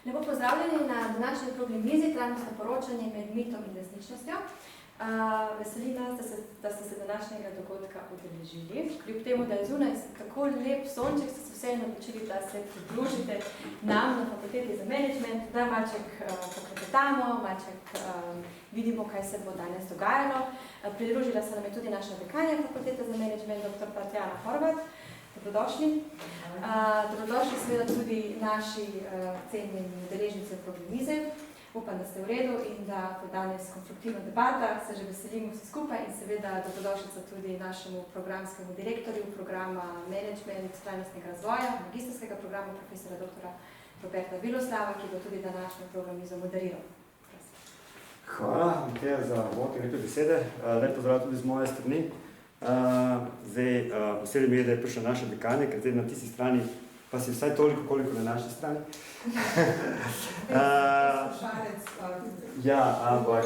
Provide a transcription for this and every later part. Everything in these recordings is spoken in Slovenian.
Lepo pozdravljeni na današnji okrogli mizi Trajnostno poročanje med mitom in resničnostjo. Veseli nas, da ste se današnjega dogodka udeležili. Kljub temu, da je zunaj tako lep sonček, ste se vseeno odločili, da se pridružite nam na Fakulteti za menedžment, da malček poklepetamo, malček vidimo, kaj se bo danes dogajalo. Pridružila se nam je tudi naša dekanja Fakultete za menedžment, dr. Tatjana Horvat. Dobrodošli. Dobrodošli seveda tudi naši cenjeni udeleženci okrogle mize. Upam, da ste v redu in da bo danes konstruktivna debata, se že veselimo vsi skupaj in seveda dobrodošlica tudi našemu programskemu direktorju programa Management trajnostnega razvoja, magistrskega programa profesora dr. Roberta Biloslava, ki bo tudi današnjo okrogle mizo moderiral. Hvala, Mateja, za uvod in lepe besede. Lep pozdrav tudi z moje strani. Veseli mi je, da je prišla naša dekanja, ker zdaj na tisti strani pa si vsaj toliko, koliko na naši strani. Ja, ampak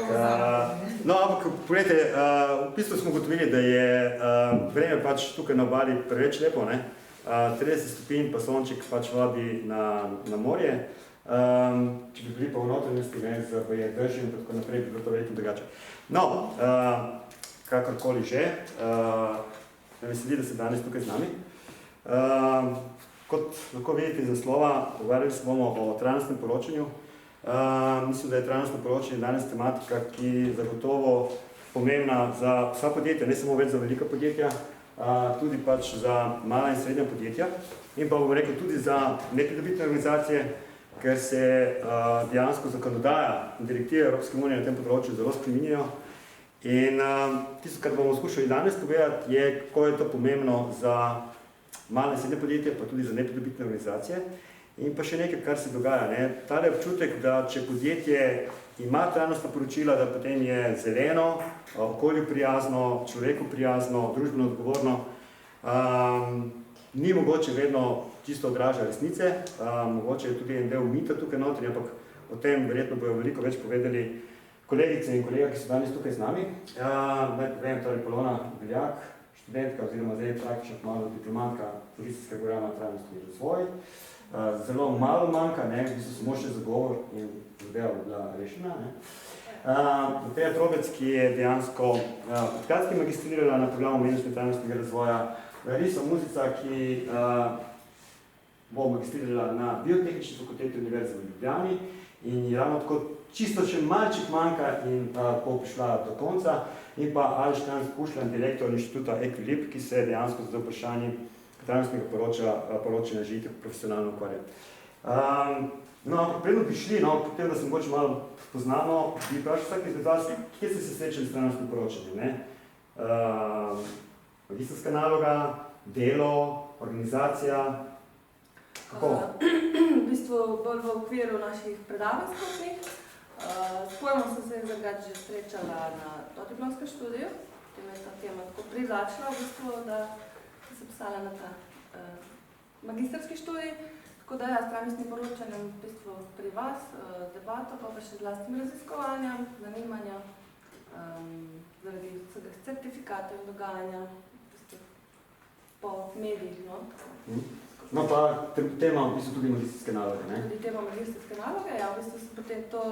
pogledajte, v bistvu smo ugotovili, da je vreme pač tukaj na obali preveč lepo, ne? 30 stopinj pa sonček pač vodi na morje. Če bi bili pa v notranjosti, je držim in tako naprej, bi bilo to verjetno drugače. No, kakorkoli že, me veseli, da ste danes tukaj z nami. Kot lahko vidite iz naslova, pogovarjali se bomo o trajnostnem poročanju. Mislim, da je trajnostno poročanje danes tematika, ki je zagotovo pomembna za vsa podjetja, ne samo več za velika podjetja, tudi pač za mala in srednja podjetja in pa bomo rekli tudi za nepridobitne organizacije, ker se dejansko zakonodaja in direktive Evropske unije na tem področju zelo spreminjajo. In tisto, kar bomo skušali danes povedati, je, kako je to pomembno za male in srednje podjetje, pa tudi za nepridobitne organizacije. In pa še nekaj, kar se dogaja. Tale občutek, da če podjetje ima trajnostna poročila, da potem je zeleno, okolju prijazno, človeku prijazno, družbeno odgovorno, ni mogoče vedno čisto odraža resnice, mogoče je tudi en del mita tukaj notri, ampak o tem verjetno bojo veliko več povedali kolegice in kolega, ki so danes tukaj z nami. Naj povem, torej Polona Beljak, študentka oziroma zdaj praktično malo diplomantka magistrskega programa Trajnostni razvoj. Zelo malo manjka, v bistvu samo še zagovor in zadeva bi bila rešena. Mateja Trobec, ki je dejansko pred kratkim magistrirala na programu Management trajnostnega razvoja, Larisa Muzica, ki bo magistrirala na Biotehnični fakulteti Univerze v Ljubljani in je ravno tako čisto še malček manjka in bo prišla do konca, in pa Aleš Kušlan, direktor inštituta Equilib, ki se dejansko z vprašanjem trajnostnega poročanja že itak profesionalno ukvarja. Predno bi šli, potem, da se mogoče malo poznamo, bi vprašal vsak izmed vas, kje ste se srečali s trajnostnim poročanjem? Magistrska naloga, delo, organizacija, kako? V bistvu bolj v okviru naših predavanj skupnih. S pojmom sem se drugače že srečala na dodiplomskem študiju, potem je ta tema tako privlačila, v bistvu, da sem pisala na ta magistrski študij. Tako da s trajnostnim poročanjem v bistvu pri vas, debato, pa še z vlastnim raziskovanjem, zanimanja, zaradi vsega certifikata in dogajanja po medijih. No pa tema v bistvu tudi magistrske naloge, ne? Tudi tema magistrske naloge, ja, v bistvu sem potem to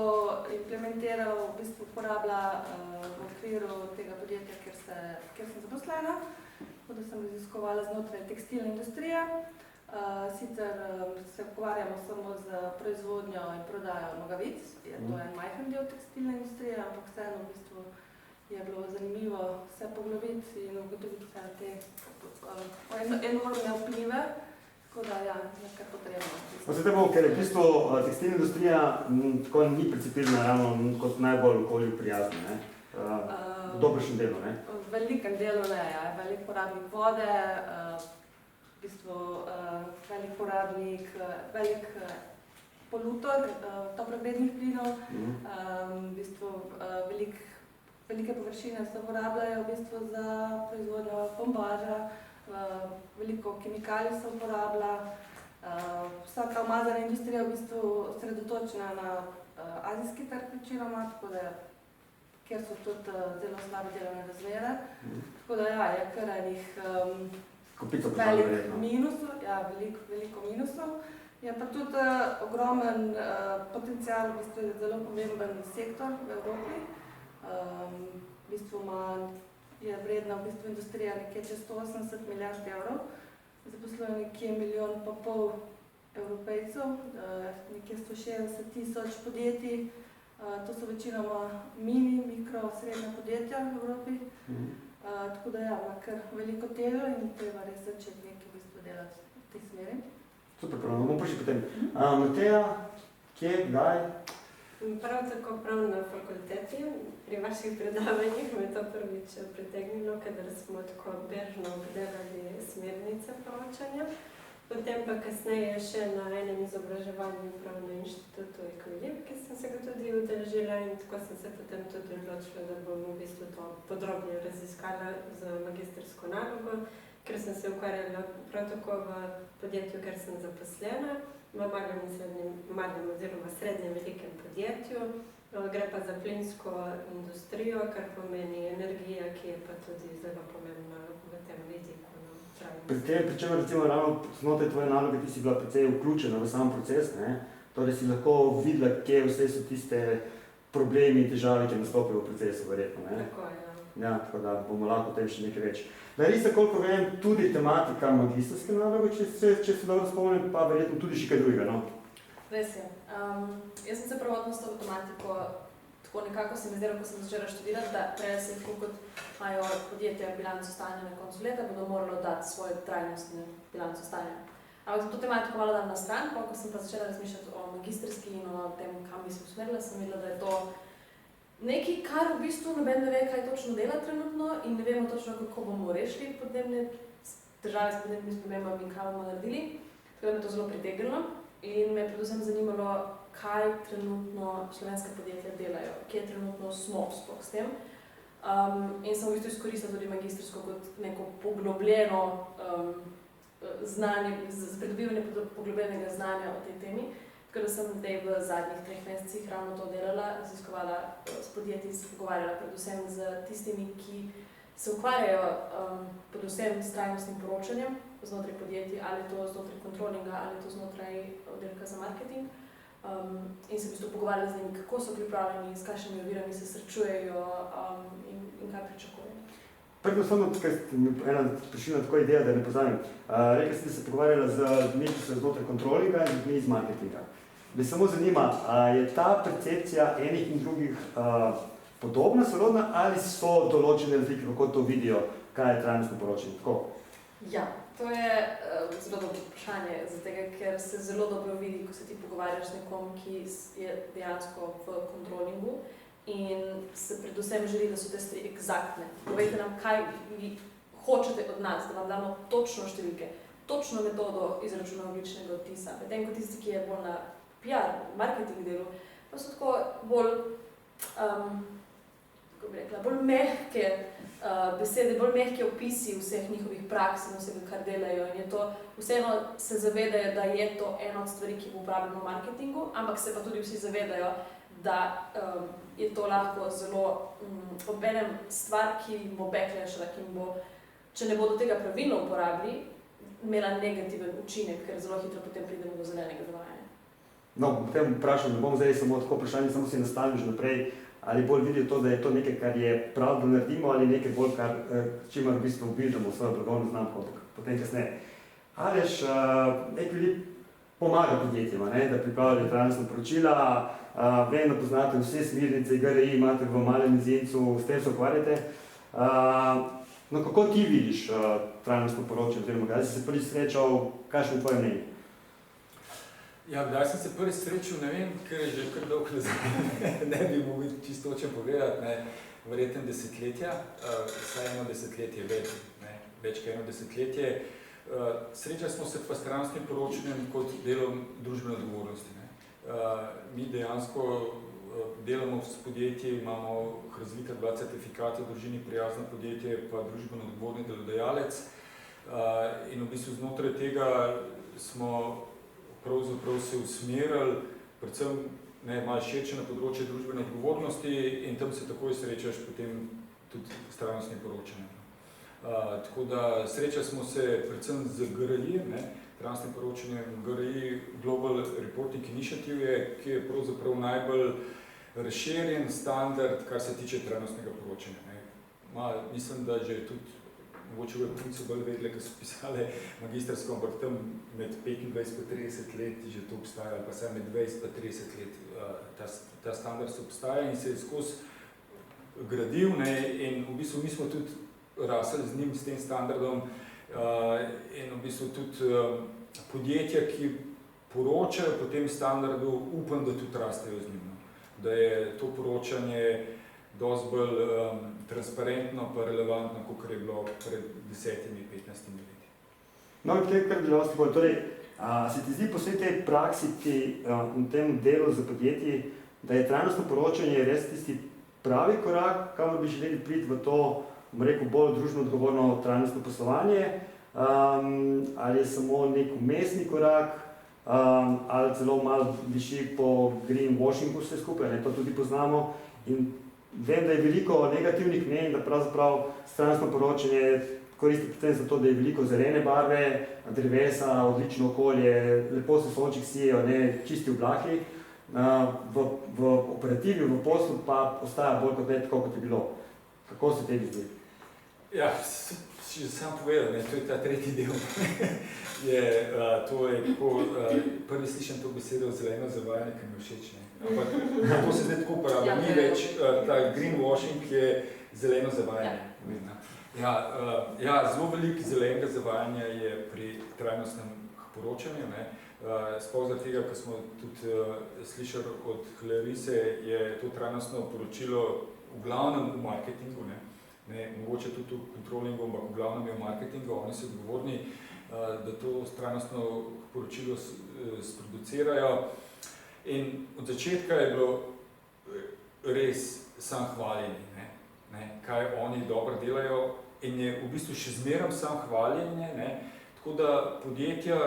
implementiral, v bistvu uporabila v okviru tega podjetja, kjer sem zaposlena, tako da sem raziskovala znotraj tekstilne industrije. Sicer se ukvarjamo samo z proizvodnjo in prodajo nogavic, je to en majhen del tekstilne industrije, ampak vseeno v bistvu je bilo zanimivo se poglobiti in ugotoviti vse te enormne vplive. Tako da, ja, nekaj potrebno. Zdaj bo, ker je v bistvu tekstilna industrija tako ni principirana ravno kot najbolj okolju prijazna, ne? V dobršnem delu, ne? V velikem delu ne, ja. Velik porabnik vode, v bistvu velik porabnik, velik polutor toplogrednih plinov, v bistvu velike površine se uporabljajo v bistvu za proizvodnjo bombaža, veliko kemikalij se uporablja, vsaka umazana industrija v bistvu osredotočena na azijski trg večinoma, tako da kjer so tudi zelo slabe delovne razmere. Tako da ja, je kar enih veliko minusov, Je pa tudi ogromen potencial, v bistvu je zelo pomemben sektor v Evropi. V bistvu je vredna v bistvu industrija nekje čez 180 milijard evrov, zaposluje nekje 1,5 milijona Evropejcev, nekje 160 tisoč podjetij. To so večinoma mini, mikro, srednja podjetja v Evropi. Tako da ima kar veliko težo in treba res začeti nekaj v bistvu delati v tej smeri. Super, prav, bomo prišli potem. Mateja, kje, kdaj? Prav tako prav na fakulteti, pri vaših predavanjih me to prvič pritegnilo, kadar smo tako bežno obdelali smernice poročanja. Potem pa kasneje še na enem izobraževanju prav na inštitutu Equilib, ki sem se ga tudi udeležila in tako sem se potem tudi odločila, da bom v bistvu to podrobno raziskala z magistrsko nalogo, ker sem se ukvarjala prav tako v podjetju, ker sem zaposlena, v malem oziroma srednjem velikem podjetju. Gre pa za plinsko industrijo, kar pomeni energija, ki je pa tudi zelo pomembna v tem vidiku. Pri čemer recimo ravno znotraj tvoje naloge ti si bila precej vključena v sam proces, ne? Torej si lahko videla, kje vse so tiste problemi in težave, ki nastopijo v procesu, verjetno, ne? Tako, ja. Ja, tako da bomo lahko o tem še nekaj več. Larisa, koliko vem, tudi tematika magistrske naloge, če se dobro spomnim, pa verjetno tudi še kaj drugega, no? Res je. Jaz sem se prvotno s to matematiko tako nekako se mi zdelo, ko sem začela študirati, da prej se tako kot imajo podjetja bilanco stanja na koncu leta, bodo moralo dati svoj trajnostni bilanco stanja. Ampak sem to tematiko malo dala na stran, ko sem pa začela razmišljati o magistrski in o tem, kam bi se usmerila, sem videla, da je to nekaj, kar v bistvu noben ne ve, kaj točno dela trenutno in ne vemo točno, kako bomo rešili podnebne težave s podnebnimi spremembami in kaj bomo naredili. Tako da me to zelo pritegnilo in me je predvsem zanimalo, kaj trenutno slovenska podjetja delajo, kje trenutno smo sploh s tem. In sem v bistvu izkoristila tudi magistrsko kot neko poglobljeno znanje, pridobivanje poglobljenega znanja o tej temi. Tako da sem zdaj v zadnjih 3 mesecih ravno to delala, raziskovala s podjetji, se pogovarjala predvsem z tistimi, ki se ukvarjajo predvsem s trajnostnim poročanjem znotraj podjetij, ali to znotraj kontrolinga, ali to znotraj oddelka za marketing. In se v bistvu pogovarjali z njimi, kako so pripravljeni, s kakšnimi ovirami se srečujejo in kaj pričakujejo. Prvo samo, ker ste mi prišli na tako idejo, da ne pozamem. Rekli ste, da se pogovarjala z ljudmi, ki so znotraj kontrolinga in ljudmi iz marketinga. Me samo zanima, je ta percepcija enih in drugih podobna, sorodna, ali so določene razlike, kako to vidijo, kaj je trajnostno poročanje? Tako? Ja, to je zelo dobro vprašanje, zato ker se zelo dobro vidi, ko se ti pogovarjaš z nekom, ki je dejansko v kontrolingu in se predvsem želi, da so te stvari eksaktne. Povejte nam, kaj vi hočete od nas, da vam damo točno številke, točno metodo izračuna ogljičnega odtisa. Medtem ko tisti, ki je bolj na PR, marketing delu, pa so tako bolj, kako bi rekla, bolj mehke besede, bolj mehke opisi vseh njihovih praks in vsega, kar delajo. In je to, vseeno se zavedajo, da je to ena od stvari, ki bo uporabljena v marketingu, ampak se pa tudi vsi zavedajo, da je to lahko zelo obenem stvar, ki jim bo backlashla, ki jim bo, če ne bodo tega pravilno uporabili, imela negativen učinek, ker zelo hitro potem pridemo do zelenega dogajanja. No, potem vprašam, ne bom zdaj samo tako vprašanje, samo si nastavim že naprej, ali bolj vidijo to, da je to nekaj, kar je prav, da naredimo, ali nekaj bolj, čimer v bistvu bildamo svojo blagovno znamko, potem kasneje. Aleš, Equilib pomaga podjetjima, da pripravljajo trajnostna poročila, vem, da poznate vse smernice, GRI imate v malem izjencu, s tem se ukvarjate. No, kako ti vidiš trajnostno poročanje, oziroma kdaj si se prvi srečal, kakšno je tvoje mnenje? Ja, kdaj sem se prvi srečal, ne vem, ker je že kar dolgo nazaj, ne bi mogli čisto točno povedati, verjetno desetletja, vsaj 1 desetletje več, več kot 1 desetletje. Srečali smo se pa s trajnostnim poročanjem kot delom družbene odgovornosti. Mi dejansko delamo s podjetji, imamo razvita 2 certifikata, družini prijazno podjetje pa družbeno odgovorni delodajalec. In v bistvu znotraj tega smo pravzaprav se usmerili, predvsem malo širše na področje družbene odgovornosti in tam se takoj srečaš potem tudi s trajnostnim poročanjem. Tako da srečali smo se predvsem z GRI, trajnostnim poročanjem GRI Global Reporting Initiative, ki je pravzaprav najbolj razširjen standard, kar se tiče trajnostnega poročanja. Mislim, da že tudi mogoče v Princu bolj vedeli, ki so pisali magistrsko, ampak tam med 25 in 30 let že to obstaja, ali pa vsaj med 20 in 30 let ta standard obstaja in se je skozi gradil, in v bistvu mi smo tudi rasli z njim, s tem standardom, in v bistvu tudi podjetja, ki poročajo po tem standardu, upam, da tudi rastejo z njim. Da je to poročanje dosti bolj transparentno pa relevantno, kot je bilo pred 10-15 leti. No, kar bi dosti bolj. Torej, se ti zdi po vsej tej praksi, v tem delu za podjetji, da je trajnostno poročanje res tisti pravi korak, kamor bi želeli priti v to, bolj družbeno odgovorno trajnostno poslovanje, ali je samo nek vmesni korak, ali celo malo diši po greenwashingu vse skupaj, to tudi poznamo. In vem, da je veliko negativnih mnenj, da pravzaprav trajnostno poročanje koristi predvsem za to, da je veliko zelene barve, drevesa, odlično okolje, lepo se sonček sijejo, čisti oblaki. V operativi, v poslu pa ostaja bolj kot ne tako, kot je bilo. Kako se tebi zdi? Ja, si že sam povedal, to je ta tretji del. To je tako, prvi slišam to besedo zeleno zavajanje, ki mi všeč. Ampak to se zdaj tako uporablja, ni več, ta greenwashing je zeleno zavajanje. Zelo veliko zelenega zavajanja je pri trajnostnem poročanju. Sploh zaradi tega, ko smo tudi slišali od Clarise, je to trajnostno poročilo v glavnem v marketingu, mogoče tudi v kontrolingu, ampak v glavnem je v marketingu, oni so odgovorni, da to trajnostno poročilo sproducirajo. In od začetka je bilo res sam hvaljenje, kaj oni dobro delajo, in je v bistvu še zmeraj sam hvaljenje, tako da podjetja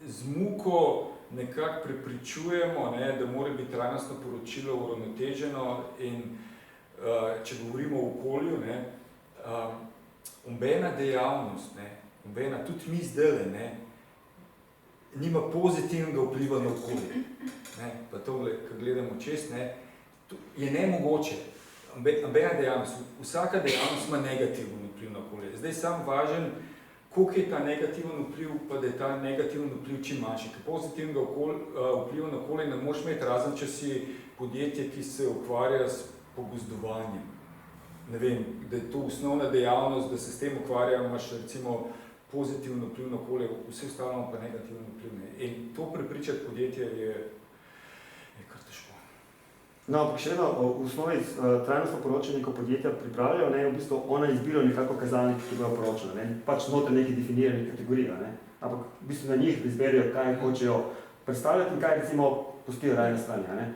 z muko nekako prepričujemo, da mora biti trajnostno poročilo uravnoteženo, in če govorimo o okolju, nobena dejavnost, tudi mi zdaj, nima pozitivnega vpliva na okolje. Pa to, ko gledamo čez, je nemogoče. Nobena dejavnost, vsaka dejavnost ima negativen vpliv na okolje. Zdaj sam važen, koliko je ta negativen vpliv, pa da je ta negativen vpliv čim manjši. Ker pozitivnega vpliva na okolje ne moreš imeti, razen če si podjetje, ki se ukvarja s pogozdovanjem. Ne vem, da je to osnovna dejavnost, da se s tem ukvarja, imaš recimo pozitivno vpliv na okolje, vse ostalo pa negativno vpliv. In to prepričati podjetje je kar težko. No, ampak še vedno, v osnovi trajnostno poročanje, ko podjetja pripravljajo, v bistvu ona izbira nekako kazalnike, ki bojo poročali, pač znotraj nekih definiranih kategorij, ampak v bistvu na njih izberijo, kaj hočejo predstavljati in kaj recimo pustijo raje na strani.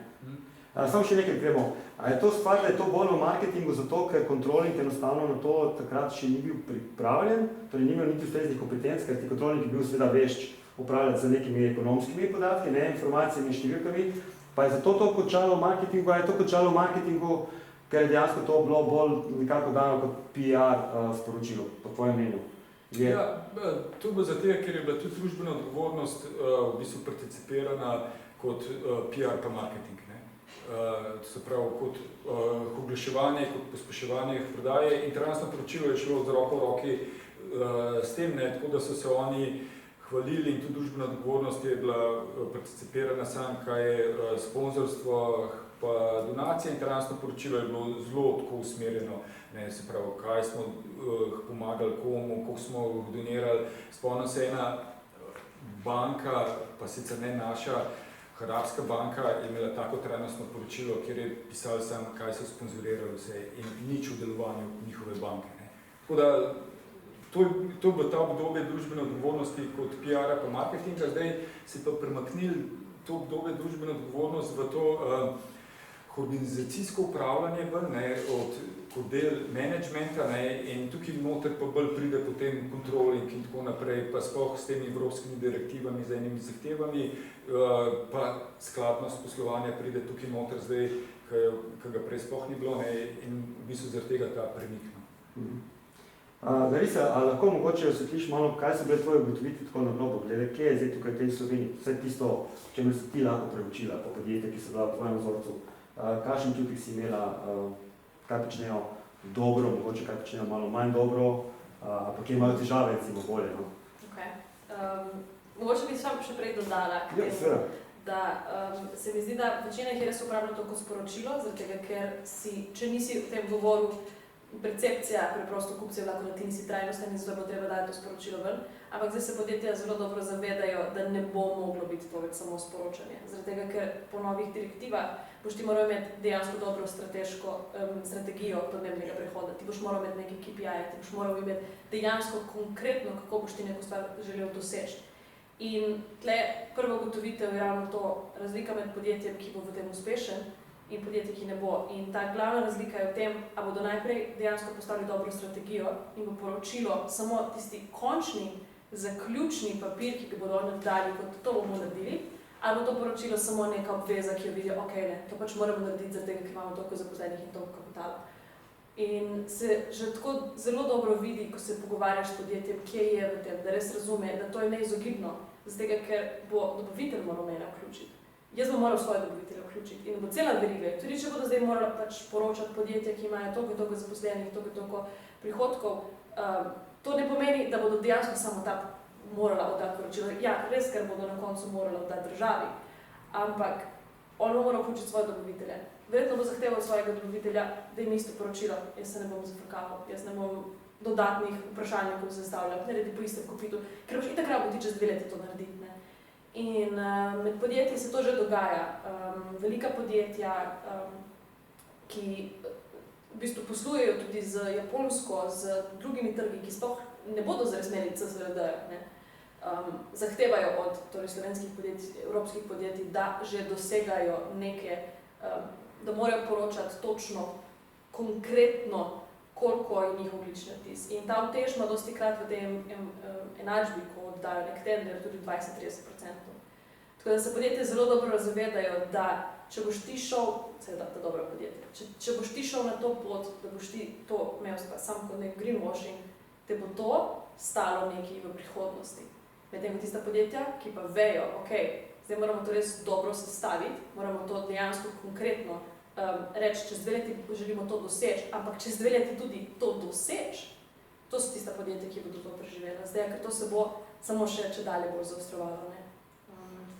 Samo še nekaj vemo, a je to stvar, da je to bolj v marketingu zato, ker kontroling enostavno na to takrat še ni bil pripravljen, torej ni imel niti ustreznih kompetenc, ker ti kontroling je bil seveda vešč upravljati z nekimi ekonomskimi podatki, informacijami in številkami, pa je zato to končalo v marketingu, a je to končalo v marketingu, ker je dejansko to bilo bolj nekako dano kot PR sporočilo, po tvojem mnenju. Ja, to bo zato, ker je bila tudi družbena odgovornost v bistvu participirana kot PR pa marketing. To se pravi, kot oglaševanje, kot pospeševanje prodaje, in trajnostno poročilo je šlo z roko v roki s tem, tako da so se oni hvalili, in tudi družbena odgovornost je bila participirana sam, kaj je sponzorstvo pa donacije, in trajnostno poročilo je bilo zelo tako usmerjeno, se pravi, kaj smo pomagali komu, koliko smo donirali. Spomnim se ena banka, pa sicer ne naša, Arabska banka je imela tako trajnostno poročilo, kjer je pisali sam, kaj so sponzorirali vse in nič v delovanju njihove banke. Tako da, to je bilo ta obdobje družbene odgovornosti kot PR-a pa marketinga, zdaj se pa premaknili to obdobje družbene odgovornosti v to organizacijsko upravljanje kot del menedžmenta, in tukaj noter pa bolj pride potem kontroling in tako naprej, pa sploh s temi evropskimi direktivami, z enimi zahtevami, pa skladnost poslovanja pride tukaj noter zdaj, ki ga prej sploh ni bilo, in v bistvu zaradi tega ta premik. Larisa, a lahko mogoče osvetliš malo, kaj so bile tvoje ugotovitve tako na blogu, glede, kje je zdaj tukaj v tej Sloveniji, vse tisto, čemer si ti lahko preučila po podjetja, ki so bila v tvojem vzorcu, kakšen čutek si imela, kaj počnejo dobro, mogoče kaj počnejo malo manj dobro, pa kje imajo težave, recimo bolje, no? Mogoče bi še prej dodala, da se mi zdi, da večina jih je res uporabljala to kot sporočilo, zaradi tega, ker če nisi v tem govoru, percepcija preprosto kupcev lahko, da ti nisi trajnosten in zato bo treba dati to sporočilo ven, ampak zdaj se podjetja zelo dobro zavedajo, da ne bo moglo biti to več samo sporočanje. Zaradi tega, ker po novih direktivah boš ti moral imeti dejansko dobro strategijo podnebnega prehoda, ti boš moral imeti neki KPI, ti boš moral imeti dejansko konkretno, kako boš ti neko stvar želel doseči. In tle prva ugotovitev je ravno to razlika med podjetjem, ki bo v tem uspešen, in podjetje, ki ne bo. In ta glavna razlika je v tem, a bodo najprej dejansko postavili dobro strategijo in bo poročilo samo tisti končni, zaključni papir, ki ga bodo oni dali, kot to bomo naredili, ali bo to poročilo samo neka obveza, ki jo vidijo, ok, ne, to pač moramo narediti zaradi tega, ker imamo toliko zaposlenih in toliko kapitala. In se že tako zelo dobro vidi, ko se pogovarjaš s podjetjem, kje je v tem, da res razume, da to je neizogibno, zaradi tega, ker bo dobavitelj moral mene vključiti. Jaz bom moral svoje dobavitelje vključiti in bo cela veriga. Tudi če bodo zdaj morali pač poročati podjetja, ki imajo toliko zaposlenih, toliko prihodkov, to ne pomeni, da bodo dejansko samo ta morala oddati poročilo. Ja, res, ker bodo na koncu morala oddati državi, ampak on bo moral vključiti svoje dobavitelje. Verjetno bo zahteval svojega dobavitelja, da jim isto poročilo, jaz se ne bom zafrkaval, jaz ne bom dodatnih vprašanjikov zastavljal, naredi po istem kopitu, ker boš itak rabo ti čez 2 leti to narediti. In med podjetji se to že dogaja. Velika podjetja, ki v bistvu poslujejo tudi z Japonsko, z drugimi trgi, ki sploh ne bodo zares imeli CSRD, zahtevajo od slovenskih podjetij, evropskih podjetij, da že dosegajo neke, da morajo poročati točno, konkretno, koliko je njihov ogljični odtis. In ta utež ima dostikrat v tem enačbi, ko oddajo nek tender, tudi 20-30%. Tako da se podjetje zelo dobro zavedajo, da če boš ti šel, seveda ta dobra podjetja, če boš ti šel na to pot, da boš ti to imel sam kot nek greenwashing, te bo to stalo nekaj v prihodnosti. Medtem ko tista podjetja, ki pa vejo, ok, zdaj moramo to res dobro sestaviti, moramo to dejansko konkretno reči, čez 2 leti želimo to doseči, ampak čez 2 leti tudi to doseči, to so tista podjetja, ki bodo to preživela. Zdaj, ker to se bo samo še dalje bolj zaostrovalo.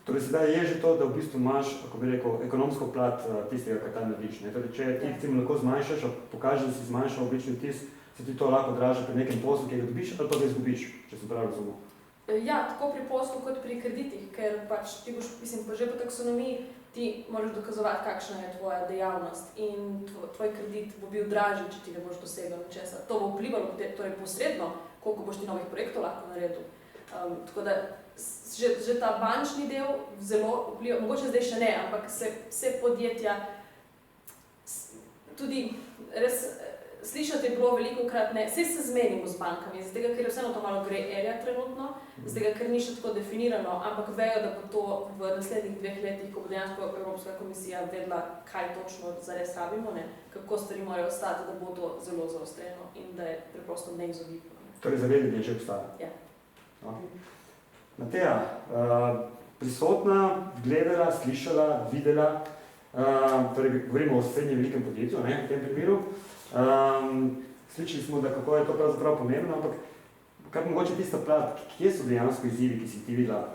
Torej, sedaj je že to, da v bistvu imaš, kako bi rekel, ekonomsko plat tistega, kar tam narediš. Torej, če ti recimo lahko zmanjšaš, pokažeš, da si zmanjšal ogljični odtis, se ti to lahko odraža pri nekem poslu, ki ga dobiš, ali pa ga izgubiš, če sem prav razumel. Ja, tako pri poslu kot pri kreditih, ker pač ti boš, pa že po taksonomiji, ti moraš dokazovati, kakšna je tvoja dejavnost in tvoj kredit bo bil dražji, če ti ne boš dosegel ničesar. To bo vplivalo torej posredno, koliko boš ti novih projektov lahko naredil. Tako da že ta bančni del zelo vpliva, mogoče zdaj še ne, ampak se podjetja tudi res slišati je bilo velikokrat ne, saj se zmenimo z bankami, zato ker je vseeno to malo gray area trenutno, zato ker ni še tako definirano, ampak vejo, da bo to v naslednjih 2 letih, ko bo dejansko Evropska komisija vedela, kaj točno zares rabimo, kako stvari morajo ostati, da bo to zelo zaostreno in da je preprosto neizogibno. Torej zavedanje že obstaja. Ja. Mateja, prisotna, gledala, slišala, videla, torej govorimo o srednjem velikem podjetju, v tem primeru. Slišali smo, da kako je to pravzaprav pomembno, ampak kar mogoče tista plat, kje so dejansko izzivi, ki si ti videla?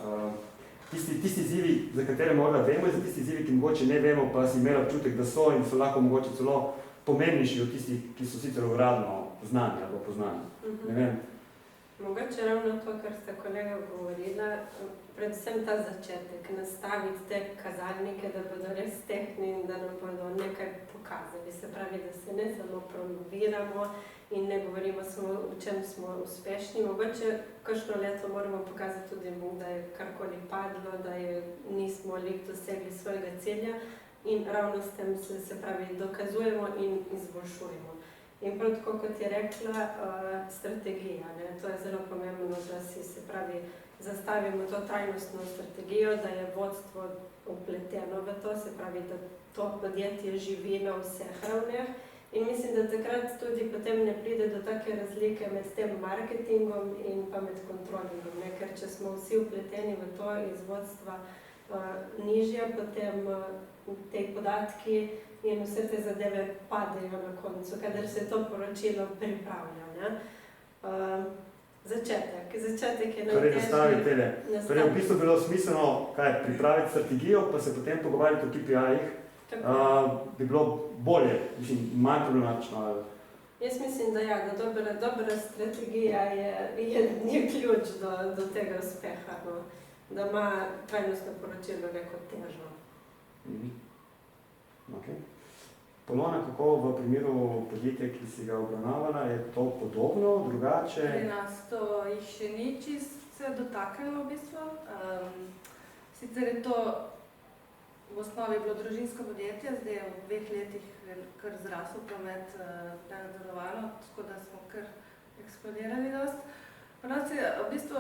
Tisti izzivi, za katere morda vemo, in za tisti izzivi, ki mogoče ne vemo, pa si imela občutek, da so in so lahko mogoče celo pomembnejši od tistih, ki so sicer uradno znani ali poznani. Ne vem. Mogoče ravno to, kar sta kolega govorila, predvsem ta začetek, nastaviti te kazalnike, da bodo res tehni in da nam bodo nekaj pokazali. Se pravi, da se ne samo promoviramo in ne govorimo samo, v čem smo uspešni. Mogoče kakšno leto moramo pokazati tudi, da je karkoli padlo, da nismo dosegli svojega cilja in ravno s tem se pravi dokazujemo in izboljšujemo. In prav tako, kot je rekla, strategija. To je zelo pomembno, da si se pravi zastavimo to trajnostno strategijo, da je vodstvo upleteno v to, se pravi, da to podjetje živi na vseh ravneh In mislim, da takrat tudi potem ne pride do take razlike med tem marketingom in pa med kontrolingom, ne? Ker če smo vsi vpleteni v to iz vodstva nižje, potem te podatki in vse te zadeve padejo na koncu, kadar se to poročilo pripravlja, ne? Začetek je Torej, nastavi tele. nastavi. Torej, v bistvu bilo smiselno, pripraviti strategijo, pa se potem pogovarjati o KPI-jih, bi bilo bolje, manj problematično. Jaz mislim, da ja, da dobra strategija je ključ do tega uspeha, no? Da ima trajnostno poročilo neko težo. Okay. Polona, kako v primeru podjetja, ki si ga obravnavala, je to podobno, drugače? Pri nas to jih še ni čist se dotaknilo v bistvu. Sicer je to v osnovi bilo družinsko podjetje, zdaj v 2 letih je kar zrasel promet nenadzorovano, tako da smo kar eksplodirali dost. Pri nas je v bistvu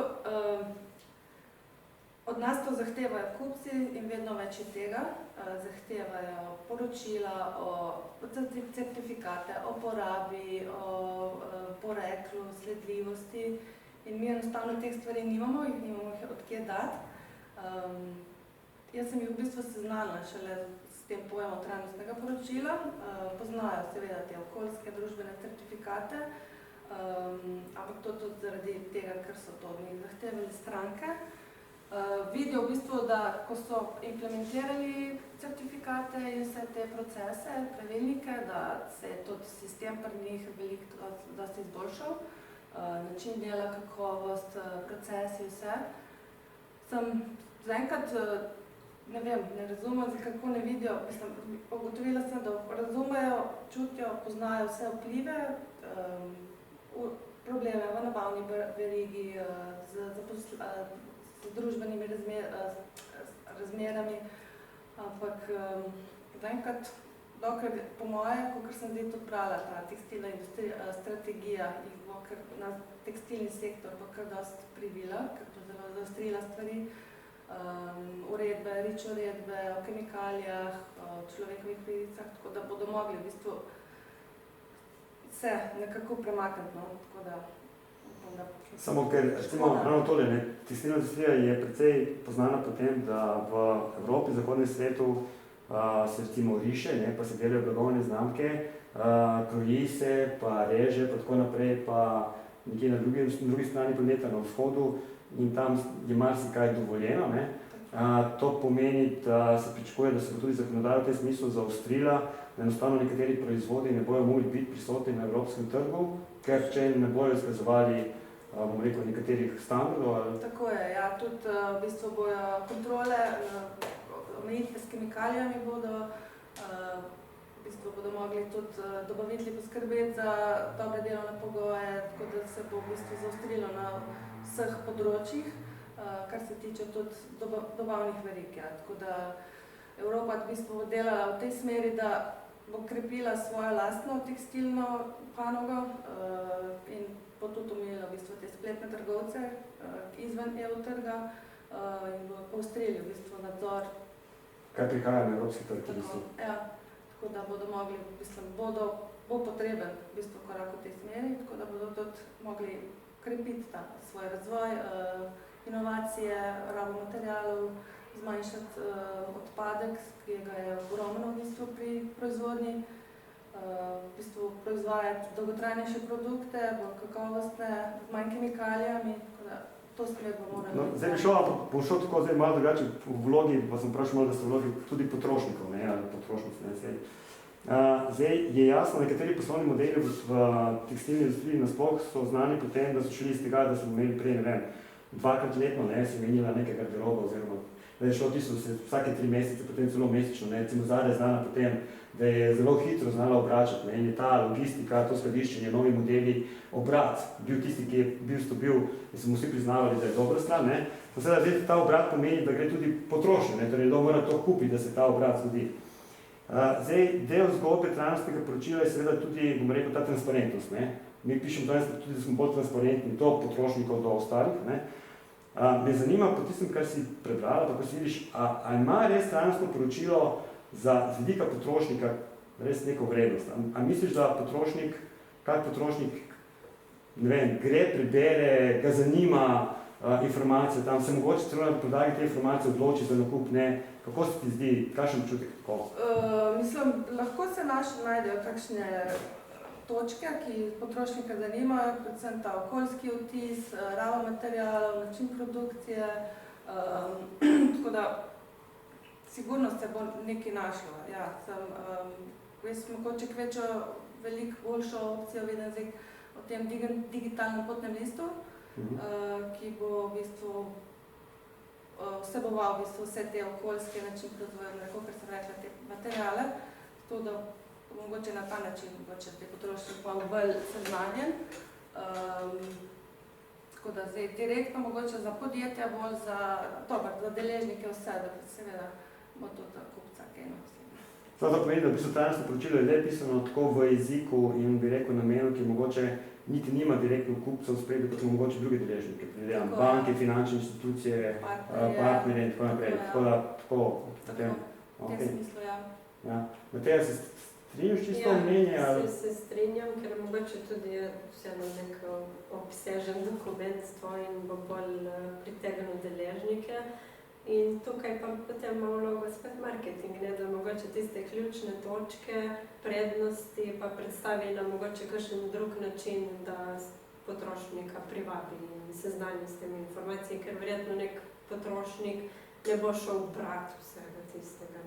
od nas to zahtevajo kupci in vedno več je tega. Zahtevajo poročila o certifikate, o porabi, o poreklu, sledljivosti in mi enostavno teh stvari nimamo, jih nimamo od kje dati. Jaz sem jih v bistvu seznanila šele s tem pojemom trajnostnega poročila. Poznajo seveda te okoljske družbene certifikate, ampak to tudi zaradi tega, ker so to od njih zahtevali stranke. Vidijo v bistvu, da ko so implementirali certifikate in vse te procese, pravilnike, da se je tudi sistem pri njih veliko dosti izboljšal, način dela, kakovost, procesi, vse. Sem zaenkrat, ne vem, ne razumem, kako ne vidijo, ugotovila sem, da razumejo, čutijo, poznajo vse vplive, probleme v nabavni verigi, z družbenimi razmerami, ampak zaenkrat, dokler po moje, kakor sem zdaj tudi brala, ta tekstilna strategija jih bo kar na tekstilni sektor bo kar dosti privila, ker bo zelo zaostrila stvari, uredbe, REACH uredbe o kemikalijah, o človekovih pravicah, tako da bodo mogli v bistvu se nekako premakniti, no, tako da Samo ker, ravno tole, tekstilna industrija je precej poznana po tem, da v Evropi, zahodnem svetu se recimo riše, pa se delajo blagovne znamke, kroji se, pa reže, pa tako naprej, pa nekje na drugi strani planeta, na vzhodu, in tam je marsikaj dovoljeno. To pomeni, da se pričakuje, da se bo tudi zakonodaja v tem smislu zaostrila, da enostavno nekateri proizvodi ne bojo mogli biti prisotni na evropskem trgu, ker če ne bojo izkazovali, bomo rekel, nekaterih standardov. Tako je, ja, tudi v bistvu bojo kontrole, omejitve s kemikalijami bodo, v bistvu bodo mogli tudi dobavitelji poskrbeti za dobre delovne pogoje, tako da se bo v bistvu zaostrilo na vseh področjih, kar se tiče tudi dobavnih verig. Tako da Evropa v bistvu bo delala v tej smeri, da bo krepila svojo lastno tekstilno panogo in bo tudi omejila v bistvu te spletne trgovce izven EU trga in bo poostrili v bistvu nadzor. Kaj prihaja na evropski trg? Tako da bodo mogli, v bistvu, bo potreben v bistvu korak v tej smeri, tako da bodo tudi mogli krepiti svoj razvoj, inovacije, rabo materialov, zmanjšati odpadek, ki ga je ogromno v bistvu pri proizvodnji, v bistvu proizvajati dolgotrajnejše produkte, bolj kakovostne, z manj kemikalijami, tako da to smer bo morali. Zdaj bom šel tako zdaj malo drugače v vlogi, pa sem vprašal malo, da ste vlogi tudi potrošnikov, ali potrošnic. Zdaj je jasno, nekateri poslovni modeli v tekstilni industriji nasploh so znani po tem, da so šli iz tega, da smo imeli prej, ne vem, 2-krat letno se menila neka garderoba, oziroma da je šlo tisto vsake 3 mesece, potem celo mesečno. Recimo Zara je znana po tem, da je zelo hitro znala obračati, in je ta logistika, to skladiščenje, novi modeli, obrat bil tisti, ki je bil, in smo vsi priznavali, da je dobra stran. Seveda zdaj ta obrat pomeni, da gre tudi potrošnjo, torej nekdo mora to kupiti, da se ta obrat zgodi. Zdaj, del zgodbe trajnostnega poročila je seveda tudi, bomo rekel, ta transparentnost. Mi pišemo danes tudi, da smo bolj transparentni do potrošnikov, do ostalih. Me zanima po tistem, kar si prebrala, pa ko si vidiš, a ima res trajnostno poročilo z vidika potrošnika res neko vrednost. A misliš, da potrošnik, ne vem, gre, prebere, ga zanima informacije, tam se mogoče celo na podlagi te informacije odloči za nakup, ne? Kako se ti zdi, kakšen občutek tako? Mislim, lahko se najdejo kakšne točke, ki potrošnika zanimajo, predvsem ta okoljski vtis, raba materialov, način produkcije, tako da sigurno se bo nekaj našlo. Ja, jaz mogoče kvečo veliko boljšo opcijo vidim zdaj o tem digitalnem potnem listu, ki bo v bistvu vseboval v bistvu vse te okoljske način proizvodnje, kot sem rekla, te materiale, zato da mogoče na ta način mogoče te potrošnje pa bolj seznanjen. Tako da zdaj direktno mogoče za podjetja, bolj za deležnike vse, da seveda bo to za kupca kaj nosilo. To pomeni, da v bistvu trajnostno poročilo je pisano tako v jeziku in bi rekel namenu, ki mogoče niti nima direktno kupcev v spredju, kot mogoče drugi deležniki, predvidevam banke, finančne institucije, partnerje in tako naprej. Tako, v tem smislu, ja. Mateja, se strinjaš čisto mnenje? Se strinjam, ker mogoče tudi je vseeno nek obsežen dokument in bo bolj pritegnil deležnike. In tukaj pa potem ima vlogo spet marketing, ne, da mogoče tiste ključne točke, prednosti pa predstavi na mogoče kakšen drug način, da potrošnika privabi in seznani s temi informacijami, ker verjetno nek potrošnik ne bo šel brati vsega tistega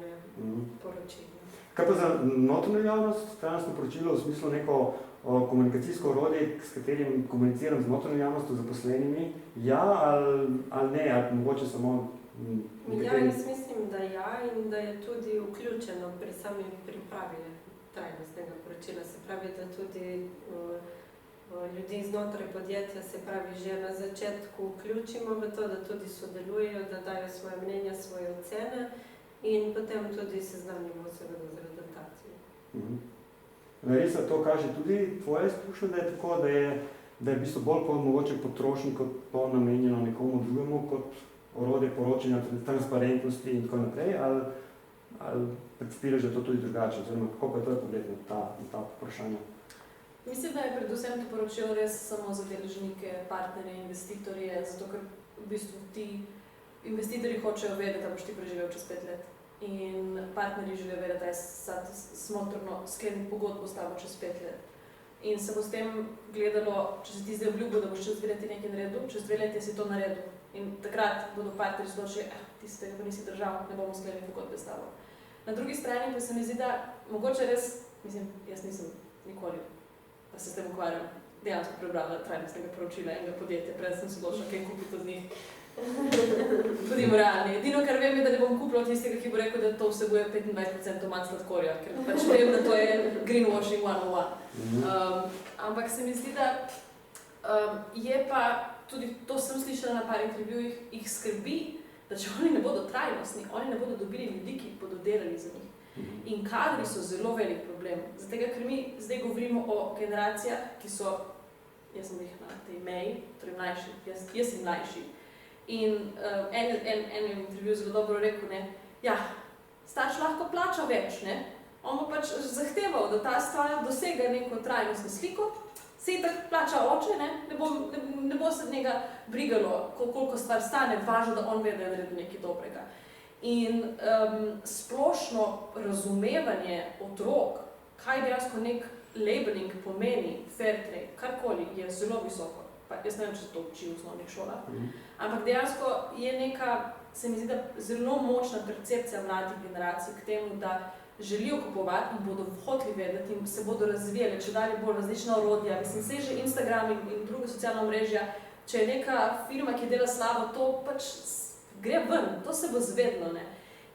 poročila. Kaj pa za notranjo javnost, trajnostno poročilo v smislu neko komunikacijsko orodje, s katerim komuniciram z notranjo javnostjo, zaposlenimi, ja ali ne, ali mogoče samo Ja, jaz mislim, da ja in da je tudi vključeno pri sami pripravi trajnostnega poročila. Se pravi, da tudi ljudi znotraj podjetja, se pravi, že na začetku vključimo v to, da tudi sodelujejo, da dajo svoje mnenja, svoje ocene in potem tudi seznanimo seveda z rezultati. Larisa, to kaže tudi tvoja izkušnja, da je tako, da je v bistvu bolj mogoče potrošnik kot to namenjeno nekomu drugemu, kot orodje poročanja, transparentnosti in tako naprej, ali predstaviraš, da je to tudi drugače, oziroma kako pa je to pogled na ta vprašanja? Mislim, da je predvsem to poročilo res samo za deležnike, partnerje, investitorje, zato ker v bistvu ti investitorji hočejo vedeti, da boš ti preživel čez 5 let. In partnerji želijo vedeti, da je smotrno skleniti pogodbo s tabo čez 5 let. In se bo s tem gledalo, če se ti zdaj obljubil, da boš čez 2 leti nekaj naredil, čez 2 leti si to naredil. In takrat bodo partnerji odločili, tistega pa nisi držal, ne bomo sklenili pogodbe s tabo. Na drugi strani pa se mi zdi, da mogoče res, jaz nisem nikoli, pa se s tem ukvarjam, dejansko prebrala trajnostnega poročila enega podjetja, pred sem se odločila, kaj kupiti od njih. Budimo realni. Edino, kar vem, je, da ne bom kupila od tistega, ki bo rekel, da to vsebuje 25% manj sladkorja, ker pač vem, da to je greenwashing 101. Ampak se mi zdi, da je pa, tudi to sem slišala na par intervjujih, jih skrbi, da če oni ne bodo trajnostni, oni ne bodo dobili ljudi, ki bodo delali za njih. In kadri so zelo velik problem. Zato, ker mi zdaj govorimo o generacijah, ki so, jaz sem jih na tej meji, torej mlajši, jaz sem mlajši. In en intervju zelo dobro rekel, starš lahko plača več, on bo pač zahteval, da ta stvar dosega neko trajnostno sliko, se tako plača oče, ne bo se njega brigalo, koliko stvar stane, važno, da on ve, da je naredil nekaj dobrega. In splošno razumevanje otrok, kaj dejansko nek labeling pomeni, fair trade, karkoli, je zelo visoko. Pa jaz ne vem, če se to uči v osnovnih šolah. Ampak dejansko je neka, se mi zdi, da zelo močna percepcija mladih generacij k temu, da želijo kupovati in bodo hoteli vedeti in se bodo razvijali, če dalje bolj različna orodja. Mislim, se že Instagram in druge socialna omrežja, če je neka firma, ki dela slabo, to pač gre ven, to se bo zvedlo.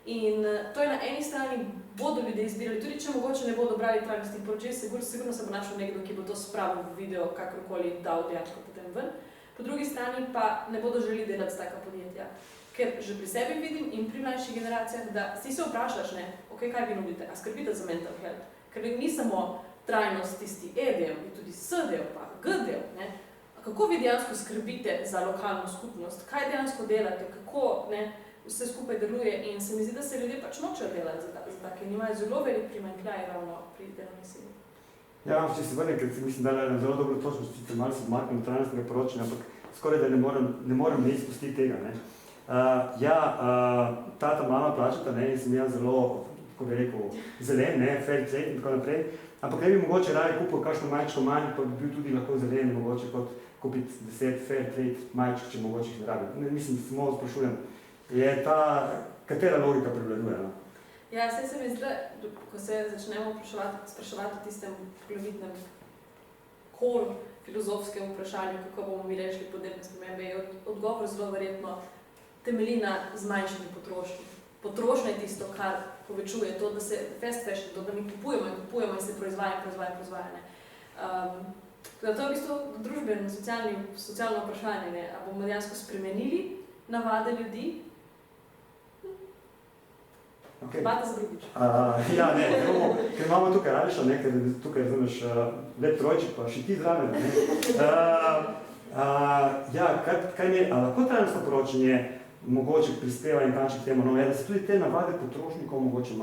In to je na eni strani, bodo ljudje izbirali, tudi če mogoče ne bodo brali trajnostnih poročil, sigurno se bo našel nekdo, ki bo to spravil v video, kakorkoli dal dejansko potem ven. Po drugi strani pa ne bodo želeli delati s taka podjetja. Ker že pri sebi vidim in pri mlajših generacijah, da si se vprašaš, kaj vi nudite, a skrbite za mental health? Ker ni samo trajnost tisti E-del, je tudi S-del pa G-del. Kako vi dejansko skrbite za lokalno skupnost? Kaj dejansko delate? Kako vse skupaj deluje in se mi zdi, da se ljudje pač nočejo delati za take in imajo zelo velik primanjkljaj ravno pri delovni sili. Ja, če se vrnem, ker mislim, da je na zelo dobro točnost, sicer malo se odmaknem trajnostnega poročanja, ampak skoraj da ne morem ne izpustiti tega. Ne. Tata, mama plačata, ne, in sem jaz zelo, kako bi rekel, zelen, ne, fair trade in tako naprej, ampak ne bi mogoče raje kupil kakšno majčko manj, pa bi bil tudi lahko zelen, mogoče kot kupiti 10 fair trade majčk, če mogoče jih ne rabim. Mislim, samo sprašujem, je ta, katera logika prevladuje? No? Ja, saj se mi zdi, ko se začnemo spraševati o tistem poglavitnem filozofskem vprašanju, kako bomo mi rešili podnebne spremembe, je odgovor zelo verjetno temelji na zmanjšanju potrošnje. Potrošnja je tisto, kar povečuje to, da se fast fashion, to, da mi kupujemo in se proizvaja. To je v bistvu družbeno, socialno vprašanje, ne? A bomo dejansko spremenili navade ljudi? Okay. Debata za drugič. Ja, ne, ker imamo tukaj Radiša, ne, ker tukaj razumeš lep trojček, pa še ti zraven. Ja, kaj mi je, lahko trajnostno poročanje mogoče prispeva in kanče k temu, no, je, da se tudi te navade potrošnikov mogoče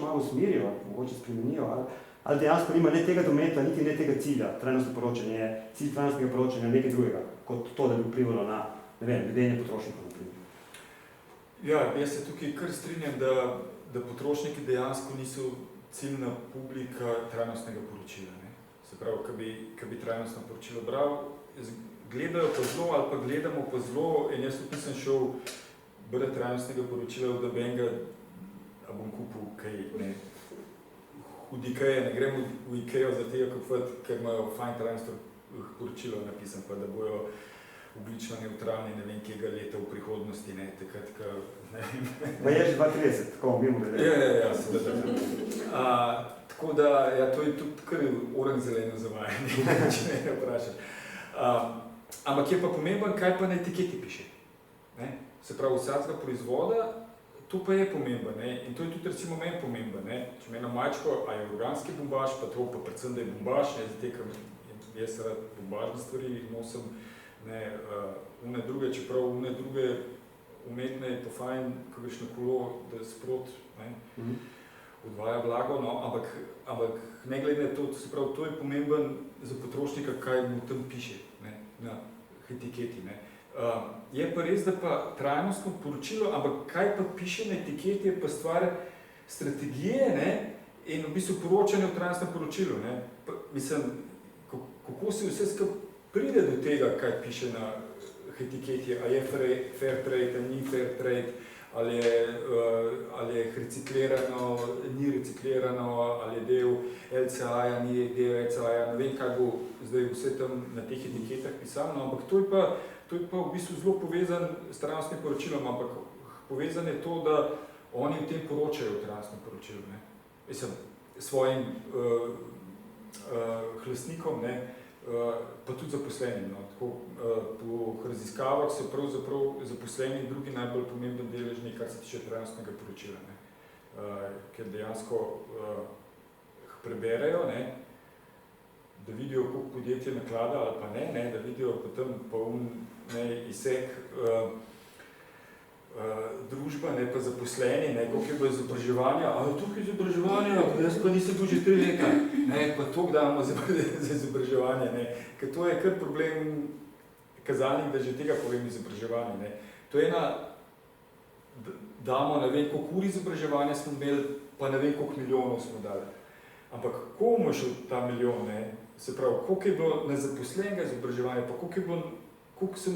malo usmirijo, mogoče spremenijo, ali dejansko nima ne tega dometa, niti ne tega cilja. Trajnostno poročanje je cilj trajnostnega poročanja nekaj drugega, kot to, da bi vplivalo na, ne vem, vedenje potrošnikov, na primer. Ja, jaz se tukaj kar strinjam, da potrošniki dejansko niso ciljna publika trajnostnega poročila. Ne? Se pravi, ko bi trajnostno poročilo bral, gledajo pa zelo ali pa gledamo pa zelo in jaz tudi nisem šel brati trajnostnega poročila od nobenega, a bom kupil kaj, ne, od Ikeje, ne grem v Ikejo za tega kupiti, ker imajo fajn trajnostno poročilo napisan, pa da bojo oblično neutralni, ne vem, kjega leta v prihodnosti, ne, takrat, ne vem. Pa je že 32, tako mimo glede. Ja, seveda. Tako da, ja, to je tudi kar oranž zeleno zavajanje, če me vprašaš. Ampak je pa pomemben, kaj pa na etiketi piše. Ne? Se pravi, vsakega proizvoda, to pa je pomemben, ne? In to je tudi recimo meni pomemben. Ne? Če me eno majčko, a je organski bombaž, pa to pa predvsem, da je bombaž, ne, zato, ker jaz rad bombažne stvari nosim, ne, une druge, čeprav une druge umetne je pa fajn, ko greš na kolo, da sprot, ne, odvaja blago, no, ampak ne glede na to, se pravi, to je pomemben za potrošnika, kaj mu tam piše, ne, na etiketi, ne. Je pa res, da pa trajnostno poročilo, ampak kaj pa piše na etiketi, je pa stvar strategije, ne, in v bistvu poročanje v trajnostnem poročilu, ne. Mislim, kako se vse skupaj pride do tega, kaj piše na etiketi, a je fair trade, a ni fair trade, ali je reciklirano, ni reciklirano, ali je del LCA-ja, ni del LCA-ja, ne vem, kaj bo zdaj vse tam na teh etiketah pisano, ampak to je pa v bistvu zelo povezan s trajnostnim poročilom, ampak povezan je to, da oni v tem poročajo v trajnostnem poročilu, ne. Mislim, svojim hlastnikom, ne, pa tudi zaposlenim. No. Tako, po raziskavah so pravzaprav zaposleni drugi najbolj pomemben deležnik, kar se tiče trajnostnega poročila. Ne. Ker dejansko preberejo, ne, da vidijo, koliko podjetje naklada ali pa ne, da vidijo potem izsek družba, ne, pa zaposleni, ne, koliko je bilo izobraževanja, ali tukaj izobraževanja, jaz pa nisem bil že 3 leta, ne, pa toliko damo za izobraževanje, ne, ker to je kar problem kazalnik, da že tega povem izobraževanje, ne. To je ena, damo ne vem, koliko ur izobraževanja smo imeli, pa ne vem, koliko milijonov smo dali. Ampak komu je šel ta milijon, ne, se pravi, koliko je bilo na zaposlenega izobraževanja, pa koliko so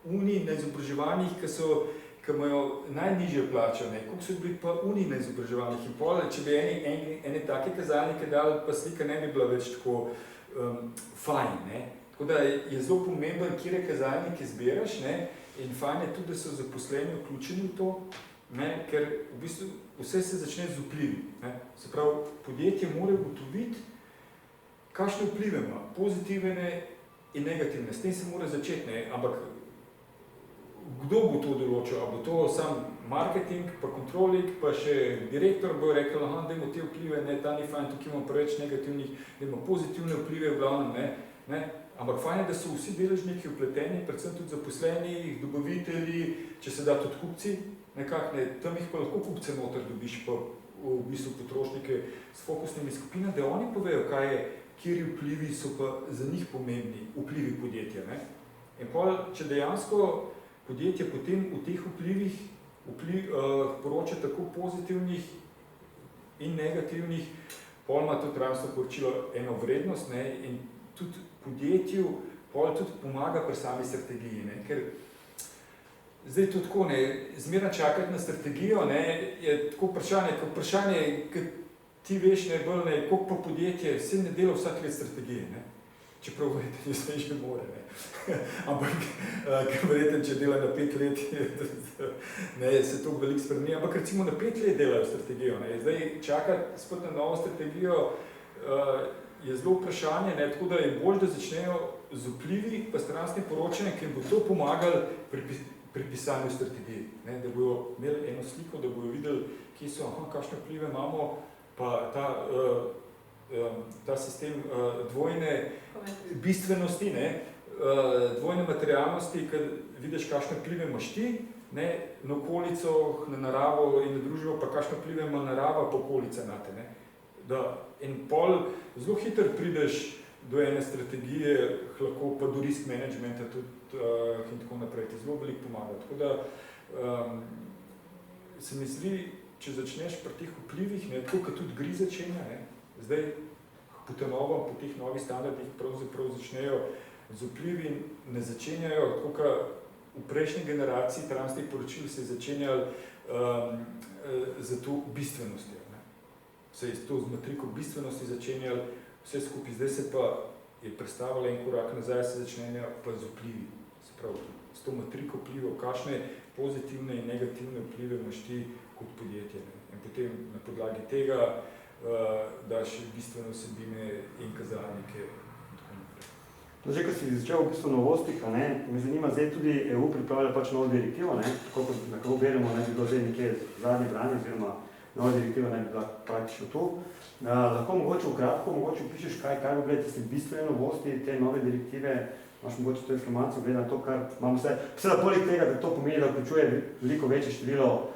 uni na izobraževanjih, ki imajo najnižje plače, ne, koliko so bili pa uni na izobraževanjih in pol, če bi ene take kazalnike dali, pa slika ne bi bila več tako fajn, ne. Tako da je zelo pomemben, kire kazalnike zbiraš, ne, in fajn je tudi, da so zaposleni vključeni v to, ne, ker v bistvu vse se začne z vplivi, ne. Se pravi, podjetje mora ugotoviti, kakšne vplive ima, pozitivne in negativne, s tem se mora začeti, ne, ampak kdo bo to določil? A bo to sam marketing, pa kontrolik, pa še direktor bo rekel, aha, dajmo te vplive, ne, ta ni fajn, tukaj imamo preveč negativnih, dajmo pozitivne vplive v glavnem, ne. Ampak fajn je, da so vsi deležniki vpleteni, predvsem tudi zaposleni, dobavitelji, če se da tudi kupci, nekako ne, tam jih pa lahko kupce noter dobiš, pa v bistvu potrošnike s fokusnimi skupinami, da oni povejo, kaj je, kjeri vplivi so pa za njih pomembni, vplivi podjetja. Ne? In pol, če dejansko podjetje potem v teh vplivih poroča tako pozitivnih in negativnih, pol ima to trajnostno poročilo eno vrednost, ne? In tudi podjetju pol tudi pomaga pri sami strategiji, ne? Ker zdaj to tako, ne, zmerno čakati na strategijo, ne, je tako vprašanje, ki ti veš najbolj, ne, koliko pa podjetje, vse ne dela vsak let strategije, ne. Čeprav verjetno jaz ne more, ne. Ampak, ker verjetno, če dela na 5 let, ne, se to veliko spremeni, ampak recimo na 5 let delajo strategijo, ne. Zdaj čakati spet na novo strategijo je zelo vprašanje, ne, tako da je bolj, da začnejo z vplivi pa stranskim poročanjem, ker bo to pomagalo pri pisanju strategije, ne, da bojo imeli eno sliko, da bojo videli, kje so, kakšne vplive imamo, pa ta sistem dvojne bistvenosti, ne, dvojne materialnosti, ker vidiš, kakšne vplive imaš ti, ne, na okolico, na naravo in na družbo, pa kakšne vplive ima narava pa okolica nate, ne. In pol zelo hitro prideš do ene strategije, lahko pa do risk managementa tudi in tako naprej, ti zelo veliko pomaga. Tako da se mi zdi, če začneš pri teh vplivih, ne, tako kot tudi gri začenja, ne, zdaj po teh novih standardih pravzaprav začnejo z vplivi, ne začenjajo, tako kot v prejšnji generaciji trajnostnih poročil se je začenjali za to bistvenostjo. Se je to z matriko bistvenosti začenjali vse skupaj, zdaj se pa je predstavila en korak nazaj, se začnejo pa z vplivi. Se pravi, s to matriko vplivov, kakšne pozitivne in negativne vplive imaš ti kot podjetje. Ne? In potem na podlagi tega daš bistvene vsebine in kazalnike. No, že, ko si začel v bistvu novostih, me zanima, zdaj tudi EU pripravlja pač novo direktivo, ne? Tako kot na kako beremo, naj bi bilo zdaj nekje zadnje branje, oziroma nova direktiva naj bi bila praktično tu. Lahko mogoče v kratko, mogoče pišeš, kaj bo bile tiste bistvene novosti te nove direktive, imaš mogoče to informacijo, glede na to, kar imamo vse. Seveda poleg tega, da to pomeni, da vključuje veliko večje število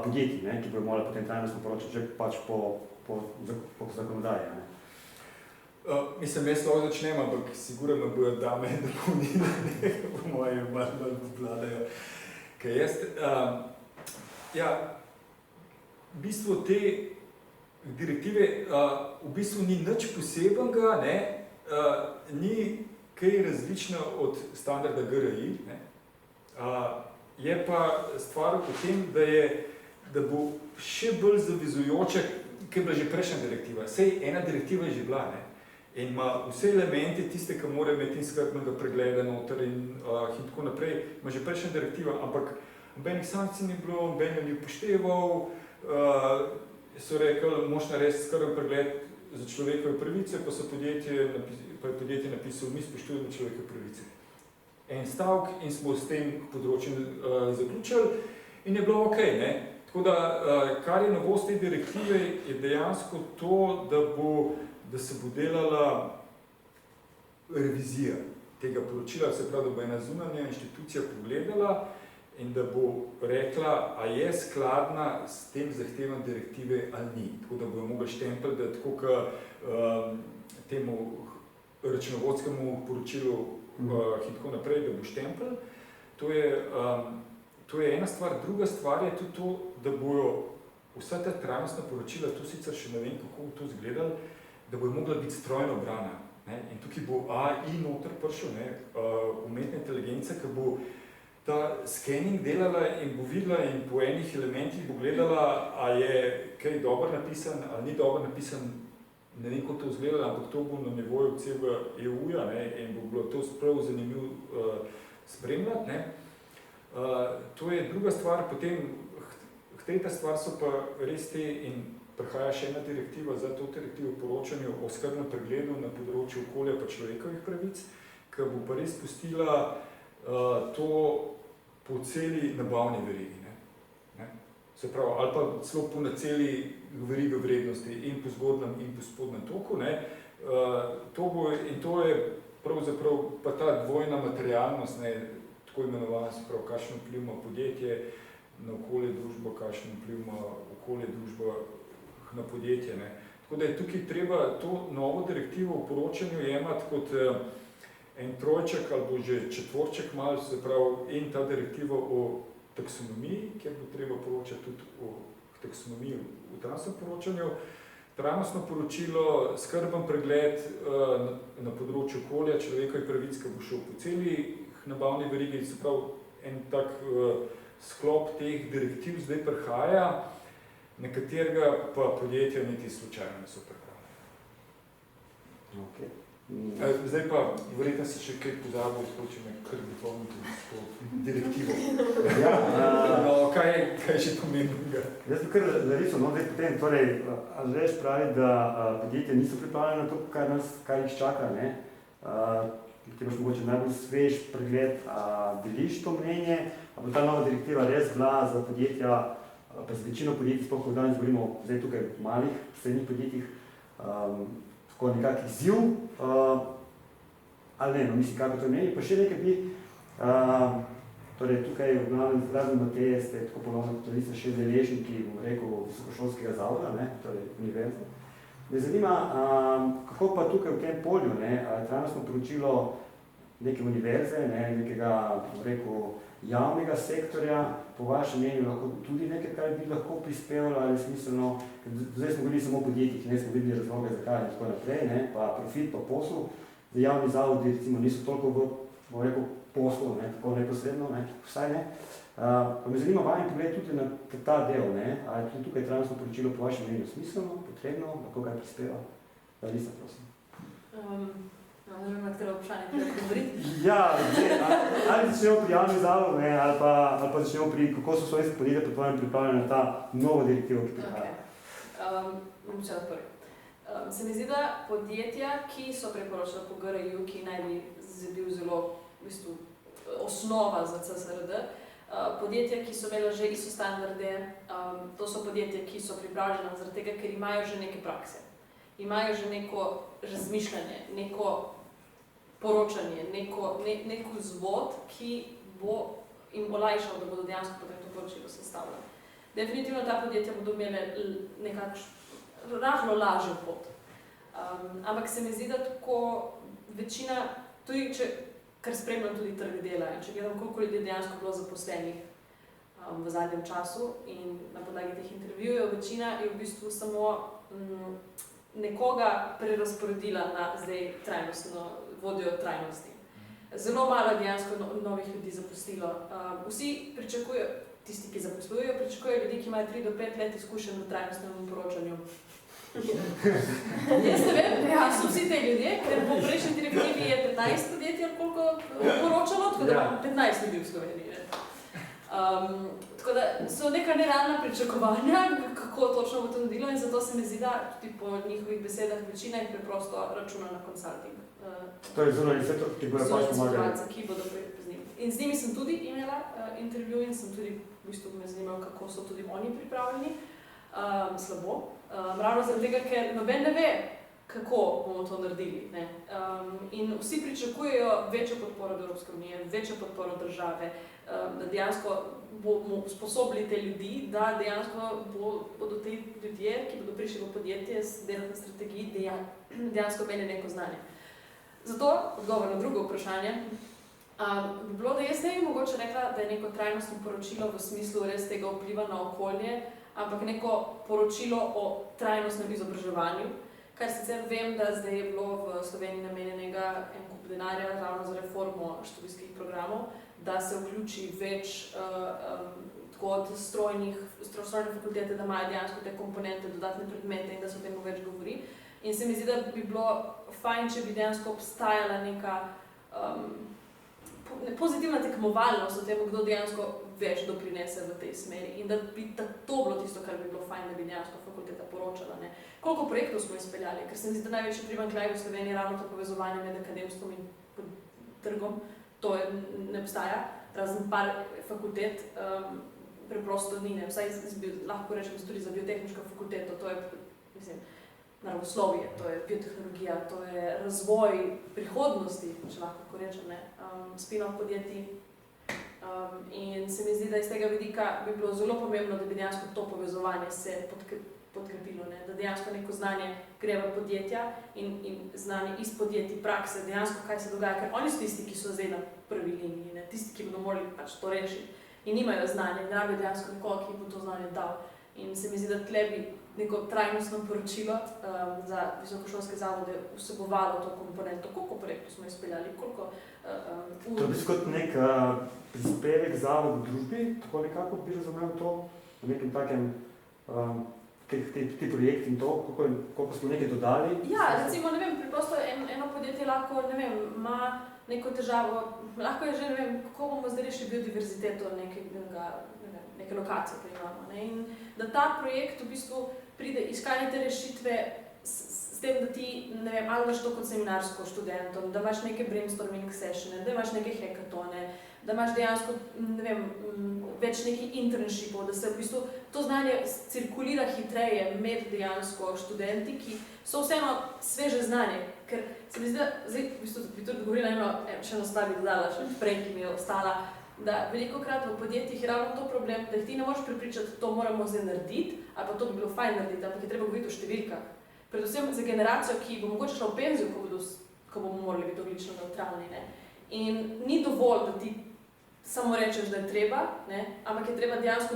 podjetij, ne? Ki bodo morali potem trajnostno poročati že pač po zakonodaji. Ne? Mislim, jaz lahko začnem, ampak sigurno bojo dame dopolnile, po moje malo obvladajo. Kaj jaz, v bistvu te direktive v bistvu ni nič posebenega, ne, ni kaj različno od standarda GRI, ne. Je pa stvar v tem, da bo še bolj zavezujoča, ker je bila že prejšnja direktiva. Sej ena direktiva je že bila, ne, in ima vse elemente, tiste, ki morajo imeti skrbnega pregleda noter in tako naprej, ima že prejšnja direktiva, ampak nobenih sankcij ni bilo, noben jo ni upošteval, so rekli, moš narediti skrben pregled za človekove pravice, pa je podjetje napisalo, mi spoštujemo človekove pravice. En stavek in smo s tem področjem zaključili in je bilo ok, ne. Tako da, kar je novost te direktive, je dejansko to, da se bo delala revizija tega poročila, se pravi, da bo ena zunanja inštitucija pogledala in da bo rekla, a je skladna s tem zahtevam direktive ali ni. Tako da bojo mogli štempelj, da tako temu računovodskemu poročilu in tako naprej, da bo štempelj. To je ena stvar. Druga stvar je tudi to, da bojo vsa ta trajnostna poročila, tu sicer še ne vem, kako bo to izgledalo, da bojo mogla biti strojno brana. Ne? In tukaj bo AI noter prišel, ne? Umetna inteligenca, ki bo ta scanning delala in bo videla in po enih elementih bo gledala, a je kaj dobro napisan ali ni dobro napisan, ne vem, kako to izgledalo, ampak to bo na nivoju celega EU-ja, ne? In bo bilo to sprav zanimivo spremljati. Ne? To je druga stvar, potem tretja stvar so pa res te in prihaja še ena direktiva za to direktivo poročanju o skrbnem pregledu na področju okolja pa človekovih pravic, ki bo pa res pustila to po celi nabavni verigi. Ne? Se pravi, ali pa celo po na celi verigi vrednosti in po zgodnem in po spodnem toku. Ne? To je pravzaprav pa ta dvojna materialnost, ne? tako imenovan, se pravi, kakšen vpliv ima podjetje na okolje družbo, kakšen vpliv ima okolje družbo na podjetje. Ne. Tako da je tukaj treba to novo direktivo v poročanju jemati kot en trojček ali bo že četvorček malo, se pravi, in ta direktiva o taksonomiji, kjer bo treba poročati tudi o taksonomiji v trajnostnem poročanju, trajnostno poročilo, skrben pregled na področju okolja, človekovih pravic, ki bo šel po celi nabavni verigi, se pravi, en tak sklop teh direktiv zdaj prihaja, na katerega pa podjetja niti slučajno niso pripravljeni. Okay. Zdaj pa, verjetno se še kaj pozabil, če me kar dopolniti s to direktivo. No, kaj je še pomembnega? Jaz bi kar zarisal, no, zdaj potem, torej, Andrej pravi, da podjetja niso pripravljene na to, kar jih čaka, ne? Ti imaš mogoče najbolj svež pregled, deliš to mnenje, a bo ta nova direktiva res bila za podjetja, pa za večino podjetij, sploh ko danes govorimo zdaj tukaj v malih, srednjih podjetjih, tako nekak izziv, ali ne, no, mislim, kako to meni, pa še nekaj bi, torej tukaj v glavnem zrazen Mateje ste tako ponovno, torej so še deležniki, bom rekel, visokošolskega zavoda, ne, torej univerze. Me zanima, kako pa tukaj v tem polju, ne, trajnostno poročilo neke univerze, ne, nekega, bom rekel, javnega sektorja, po vašem mnenju lahko tudi nekaj, kar bi lahko prispevalo ali smiselno, zdaj smo govorili samo o podjetjih, ne smo videli razloge, zakaj in tako naprej, ne, pa profit, pa poslu, da javni zavodi recimo niso toliko v, bom rekel, poslu, ne, tako neposredno, ne, vsaj ne. Pa me zanima vajen pogled tudi na ta del, ne, ali je tukaj trajnostno poročilo po vašem mnenju smiselno, potrebno, lahko kaj prispeva, da Lisa, prosim. Ne vem, na katero vprašanje treba govoriti. Ja, ali začnemo pri javni zavod, ne, ali pa začnemo pri, kako so slovenske podjetja po tvojem pripravljene na ta novo direktivo, ki prihaja. Bom začela prvi. Se mi zdi, da podjetja, ki so priporočila po GRI-ju, ki naj bi bil zelo v bistvu osnova za CSRD, podjetja, ki so imela že ISO standarde, to so podjetja, ki so pripravljena zaradi tega, ker imajo že neke prakse. Imajo že neko razmišljanje, neko poročanje, nek vzvod, ki bo jim olajšal, da bodo dejansko potem to poročilo sestavljali. Definitivno ta podjetja bodo imele nekakšno rahlo lažjo pot. Ampak se mi zdi, da tako večina, tudi kar spremljam tudi trg dela in če gledam, koliko ljudi dejansko bilo zaposlenih v zadnjem času in na podlagi teh intervjujev, večina je v bistvu samo nekoga prerazporedila na zdaj trajnostno, vodijo trajnosti. Zelo malo dejansko novih ljudi zaposlilo. Vsi pričakujejo, tisti, ki zaposlujejo, pričakujejo ljudi, ki imajo 3 do 5 let izkušenj v trajnostnem poročanju. Jaz ne vem, kaj so vsi te ljudje, ker po prejšnji direktivi je 15 podjetij koliko poročalo, tako da 15 ljudi v Sloveniji. Tako da so neka nerealna pričakovanja, kako točno bo to naredilo in zato se mi zdi, da tudi po njihovih besedah večina jih preprosto računa na konsulting. To je zunanji sektor, ki bojo pač pomagali. Ki bodo z njimi. In z njimi sem tudi imela intervju in sem tudi v bistvu me zanimala, kako so tudi oni pripravljeni. Slabo. Ravno zaradi tega, ker noben ne ve, kako bomo to naredili. Ne? In vsi pričakujejo večjo podporo od Evropske unije, večjo podporo države, da dejansko bomo usposobili te ljudi, da dejansko bodo te ljudje, ki bodo prišli v podjetje s delati na strategiji, dejansko imeli neko znanje. Zato, odgovor na drugo vprašanje, bi bilo, da jaz ne bi mogoče rekla, da je neko trajnostno poročilo v smislu res tega vpliva na okolje, ampak neko poročilo o trajnostnem izobraževanju, kar sicer vem, da zdaj je bilo v Sloveniji namenjenega en kup denarja ravno za reformo študijskih programov, da se vključi več tako od strojne fakultete, da imajo dejansko te komponente, dodatne predmete in da se o tem več govori. In se mi zdi, da bi bilo fajn, če bi dejansko obstajala neka pozitivna tekmovalnost o tem, kdo dejansko več doprinese v tej smeri in da bi to bilo tisto, kar bi bilo fajn, da bi dejansko fakulteta poročala. Ne. Koliko projektov smo izpeljali, ker se mi zdi, da največji primanjkljaj v Sloveniji je ravno to povezovanje med akademstvom in trgom, to ne obstaja, razen par fakultet preprosto ni, ne. Vsaj lahko rečem tudi za biotehniško fakulteto, to je, mislim, naravoslovje, to je biotehnologija, to je razvoj prihodnosti, če lahko rečem, ne. Spin-off podjetij, In se mi zdi, da iz tega vidika bi bilo zelo pomembno, da bi dejansko to povezovanje se podkrepilo, ne? Da dejansko neko znanje gre v podjetja in znanje iz podjetij, prakse, dejansko kaj se dogaja, ker oni so tisti, ki so zdaj na prvi liniji, ne? Tisti, ki bodo morali pač to rešiti in nimajo znanja, ne rabijo dejansko nekoga, ki bo to znanje dal. In se mi zdi, da tle bi neko trajnostno poročilo za visokošolske zavode vsebovalo to komponento, koliko projektov smo izpeljali, koliko To je kot nek prispevek zavod v družbi, tako nekako bi razumel to, v nekem takem, ti projekti in to, koliko smo nekaj dodali? Ja, recimo, ne vem, preprosto eno podjetje lahko, ne vem, ima neko težavo, lahko je že, ne vem, kako bomo zdaj rešili biodiverziteto neke lokacije, ki imamo, ne, in da ta projekt v bistvu pride iskanje te rešitve s tem, da ti, ne vem, ali imaš to kot seminarsko študentom, da imaš neke brainstorming sessione, da imaš neke hackatone, da imaš dejansko, ne vem, več nekih internshipov, da se v bistvu to znanje cirkulira hitreje med dejansko študenti, ki so vseeno sveže znanje, ker se mi zdi, da zdaj v bistvu bi tudi govorila še eno stvar bi dodala, še prej, ki mi je ostala, da velikokrat v podjetjih je ravno to problem, da jih ti ne moreš prepričati, to moramo zdaj narediti, ali pa to bi bilo fajn narediti, ampak je treba govoriti o številkah. Predvsem za generacijo, ki bo mogoče šla v penzijo, ko bomo morali biti oglično nevtralni, ne. In ni dovolj, da ti samo rečeš, da je treba, ne, ampak je treba dejansko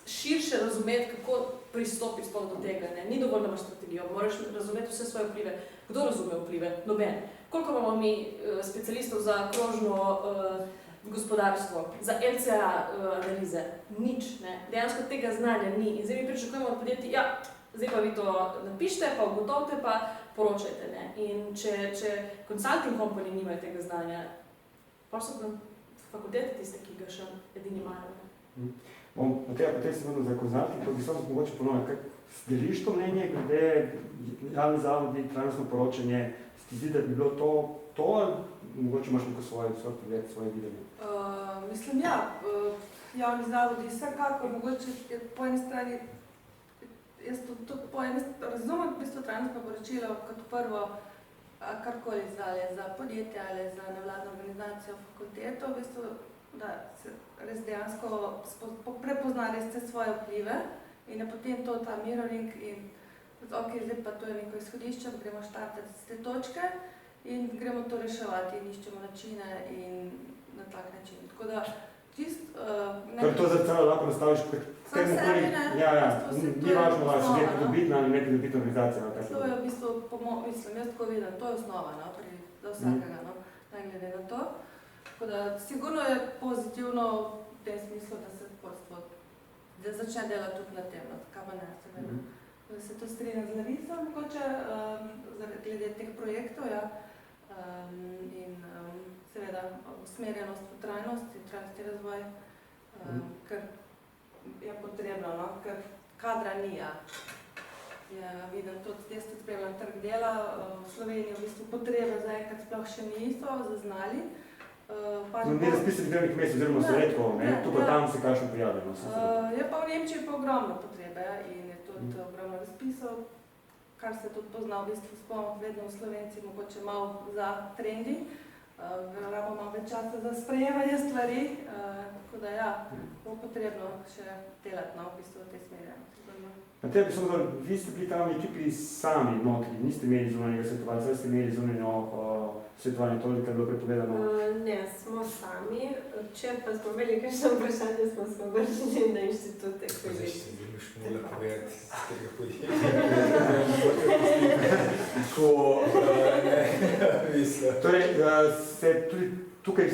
širše razumeti, kako pristopiti sploh do tega, ne. Ni dovolj, da imaš strategijo, moraš razumeti vse svoje vplive. Kdo razume vplive? Noben. Koliko imamo mi specialistov za krožno gospodarstvo, za LCA analize? Nič, ne. Dejansko tega znanja ni. In zdaj mi pričakujemo od podjetij, ja, zdaj pa vi to napišite, pa ugotovite, pa poročajte, ne. In če consulting company nimajo tega znanja, pa so fakultete tiste, ki ga še edini imajo. Potem se vrnem za consulting, pa bi samo mogoče ponovno, kako deliš to mnenje, glede javni zavodi, trajnostno poročanje, se ti zdi, da bi bilo to ali mogoče imaš neko svoje pogled, svoje videnje? Mislim, ja, javni zavodi vsekako, mogoče po eni strani jaz tudi po eni razumem v bistvu trajnostno poročilo kot prvo karkoli zdaj za podjetje ali za nevladno organizacijo, fakulteto, v bistvu, da se res dejansko prepozna res te svoje vplive in je potem to ta mirroring in ok, zdaj pa to je neko izhodišče, gremo štartati z te točke in gremo to reševati in iščemo načine in na tak način. Tako da čist... To zrcalo lahko nastaviš sam sebi, ne? Ja, ni važno, da se nepridobitna ali nepridobitna organizacija. To je v bistvu, mislim, jaz tako vidim, to je osnova, no, za vsakega, no, najglede na to. Tako da, sigurno je pozitivno v tem smislu, da se vodstvo začne delati tudi na tem, kaj ne, seveda. Da se to strinja z Lariso, mogoče, glede teh projektov, ja, in seveda usmerjenost v trajnost in trajnostni razvoj, ker je potrebno, no, ker kadra ni, ja. Vidim, jaz tudi spremljam trg dela, v Sloveniji v bistvu potrebe zaenkrat sploh še niso zaznali. Ni razpisati delovnih mest oziroma so redko, tu pa tam se kakšno pojavlja. Je pa v Nemčiji pa ogromno potrebe in je tudi ogromno razpisov, kar se tudi pozna v bistvu sploh vedno v Slovenci, mogoče malo za trendi. Rabimo malo več časa za sprejemanje stvari, tako da ja, bo potrebno še delati v bistvu v tej smeri. Na tebi samo da, vi ste bili tam v ekipi sami notri, niste imeli zunanjega svetovalca, ali ste imeli zunanjo svetovanje, toliko je bilo prepovedano? Ne, smo sami, če pa smo imeli kakšno vprašanje, smo se obrnili na inštitute. Zdaj se boš mogla povedati z tega podjetja. Ko ne mislim. Torej, se tudi tukaj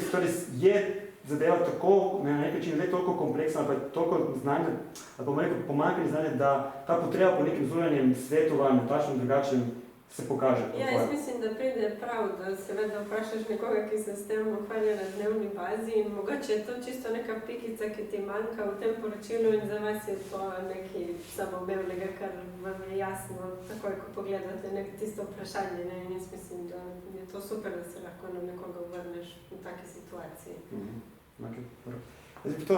je zadeva tako, na nek način ne toliko kompleksna, ali pa toliko znanja, ali pa pomanjkanje znanja, da ta potreba po nekem zunanjem svetovanju, takšnem drugačnem, se pokaže. Ja, jaz mislim, da pride prav, da seveda vprašaš nekoga, ki se s tem ukvarja na dnevni bazi in mogoče je to čisto neka pikica, ki ti manjka v tem poročilu in za vas je to nekaj samoumevnega, kar vam je jasno takoj, ko pogledate tisto vprašanje. Ne? In jaz mislim, da je to super, da se lahko na nekoga vrneš v taki situaciji. Okay.